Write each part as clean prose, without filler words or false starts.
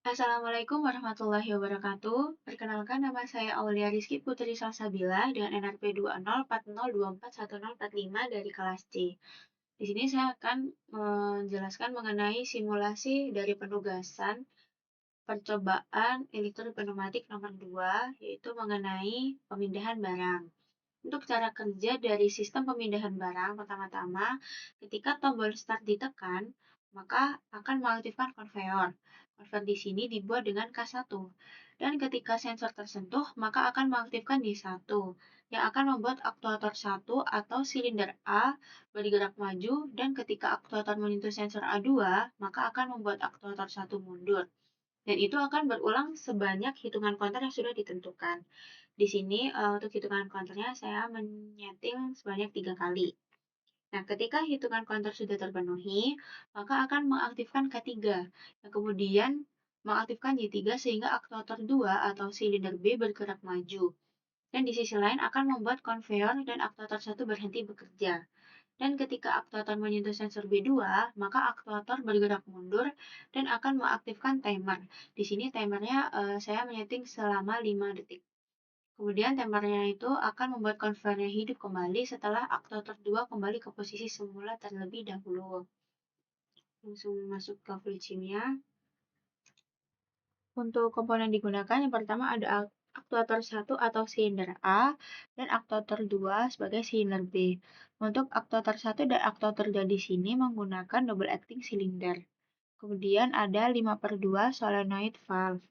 Assalamualaikum warahmatullahi wabarakatuh. Perkenalkan nama saya Aulia Rizky Putri Salsabila dengan NRP 2040241045 dari kelas C. Di sini saya akan menjelaskan mengenai simulasi dari penugasan percobaan elektropneumatik nomor 2, yaitu mengenai pemindahan barang. Untuk cara kerja dari sistem pemindahan barang, pertama-tama ketika tombol start ditekan, maka akan mengaktifkan konveyor. Konveyor di sini dibuat dengan K1. Dan ketika sensor tersentuh, maka akan mengaktifkan D1, yang akan membuat aktuator 1 atau silinder A bergerak maju, dan ketika aktuator menyentuh sensor A2, maka akan membuat aktuator 1 mundur. Dan itu akan berulang sebanyak hitungan counter yang sudah ditentukan. Di sini untuk hitungan counternya saya menyeting sebanyak 3 kali. Nah, ketika hitungan counter sudah terpenuhi, maka akan mengaktifkan K3, yang kemudian mengaktifkan Y3 sehingga aktuator 2 atau silinder B bergerak maju. Dan di sisi lain akan membuat konveyor dan aktuator 1 berhenti bekerja. Dan ketika aktuator menyentuh sensor B2, maka aktuator bergerak mundur dan akan mengaktifkan timer. Di sini timernya saya menyeting selama 5 detik. Kemudian timernya itu akan membuat konveyornya hidup kembali setelah aktuator 2 kembali ke posisi semula terlebih dahulu. Langsung masuk ke flowchart-nya. Untuk komponen digunakan, yang pertama ada aktuator 1 atau silinder A dan aktuator 2 sebagai silinder B. Untuk aktuator 1 dan aktuator 2 di sini menggunakan double acting silinder. Kemudian ada 5/2 solenoid valve.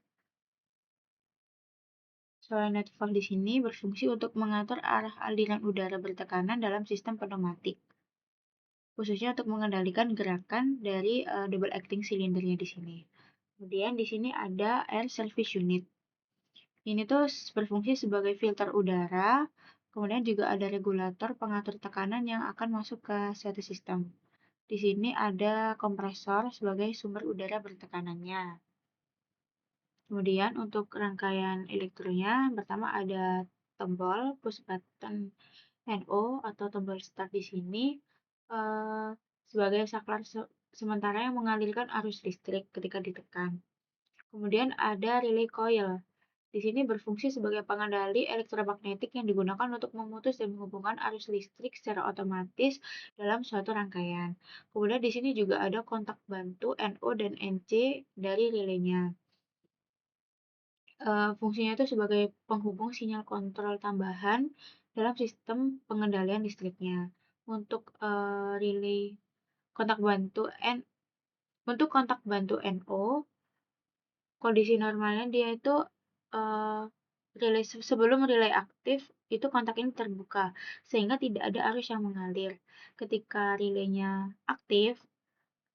Solenoid valve di sini berfungsi untuk mengatur arah aliran udara bertekanan dalam sistem pneumatik, khususnya untuk mengendalikan gerakan dari double acting silindernya di sini. Kemudian di sini ada air service unit. Ini tuh berfungsi sebagai filter udara, kemudian juga ada regulator pengatur tekanan yang akan masuk ke suatu sistem. Di sini ada kompresor sebagai sumber udara bertekanannya. Kemudian untuk rangkaian elektronya, pertama ada tombol push button NO atau tombol start di sini eh, sebagai saklar sementara yang mengalirkan arus listrik ketika ditekan. Kemudian ada relay coil. Di sini berfungsi sebagai pengendali elektromagnetik yang digunakan untuk memutus dan menghubungkan arus listrik secara otomatis dalam suatu rangkaian. Kemudian di sini juga ada kontak bantu NO dan NC dari relaynya. Fungsinya itu sebagai penghubung sinyal kontrol tambahan dalam sistem pengendalian listriknya. Untuk relay kontak bantu untuk kontak bantu NO, kondisi normalnya dia itu uh, relay sebelum relay aktif itu kontak ini terbuka sehingga tidak ada arus yang mengalir. Ketika relaynya aktif,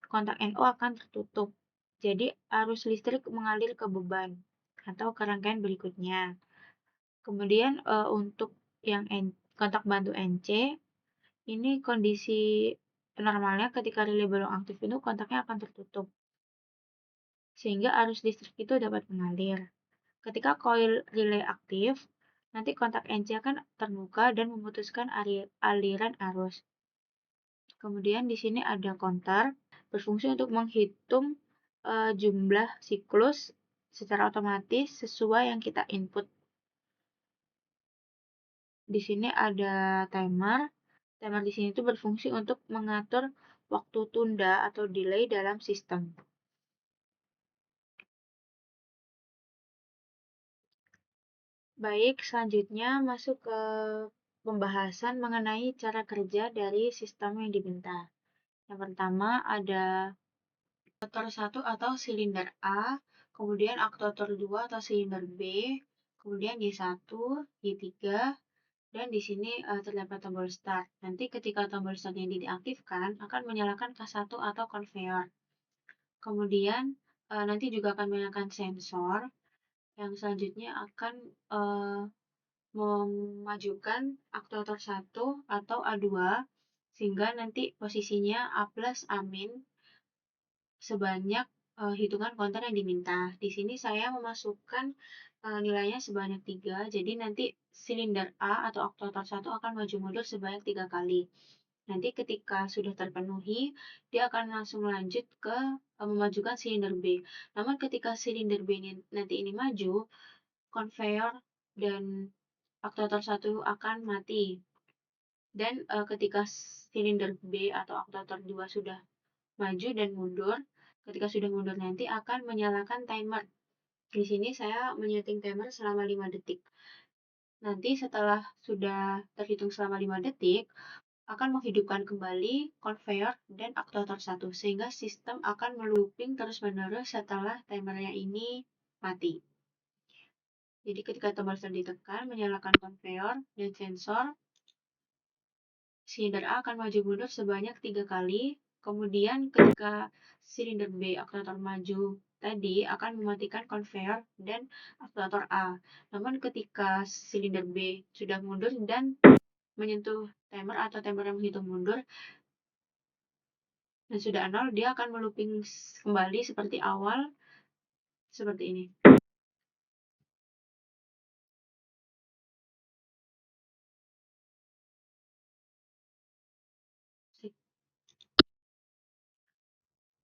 kontak NO akan tertutup. Jadi arus listrik mengalir ke beban atau ke rangkaian berikutnya. Kemudian untuk yang kontak bantu NC, ini kondisi normalnya ketika relay belum aktif itu kontaknya akan tertutup sehingga arus listrik itu dapat mengalir. Ketika koil relay aktif, nanti kontak NC akan terbuka dan memutuskan aliran arus. Kemudian di sini ada counter, berfungsi untuk menghitung jumlah siklus secara otomatis sesuai yang kita input. Di sini ada timer. Timer di sini itu berfungsi untuk mengatur waktu tunda atau delay dalam sistem. Baik, selanjutnya masuk ke pembahasan mengenai cara kerja dari sistem yang diminta. Yang pertama ada aktuator 1 atau silinder A, kemudian aktuator 2 atau silinder B, kemudian Y1, Y3, dan di sini terdapat tombol start. Nanti ketika tombol start ini diaktifkan, akan menyalakan K1 atau konveyor. Kemudian nanti juga akan menyalakan sensor, yang selanjutnya akan memajukan aktuator 1 atau A2, sehingga nanti posisinya A plus A-, sebanyak hitungan counter yang diminta. Di sini saya memasukkan nilainya sebanyak 3, jadi nanti silinder A atau aktuator 1 akan maju mundur sebanyak 3 kali. Nanti ketika sudah terpenuhi, dia akan langsung lanjut ke memajukan silinder B. Namun ketika silinder B nanti ini maju, konveyor dan aktuator 1 akan mati. Dan ketika silinder B atau aktuator 2 sudah maju dan mundur, ketika sudah mundur nanti akan menyalakan timer. Di sini saya menyeting timer selama 5 detik. Nanti setelah sudah terhitung selama 5 detik, akan menghidupkan kembali konveyor dan aktuator 1, sehingga sistem akan melooping terus-menerus setelah timernya ini mati. Jadi ketika tombol start ditekan, menyalakan konveyor dan sensor, silinder A akan maju mundur sebanyak 3 kali. Kemudian ketika silinder B aktuator maju tadi akan mematikan konveyor dan aktuator A. Namun ketika silinder B sudah mundur dan menyentuh timer atau timer yang menghitung mundur dan sudah nol, dia akan melooping kembali seperti awal, seperti ini.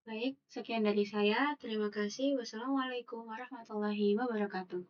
Baik, sekian dari saya. Terima kasih. Wassalamualaikum warahmatullahi wabarakatuh.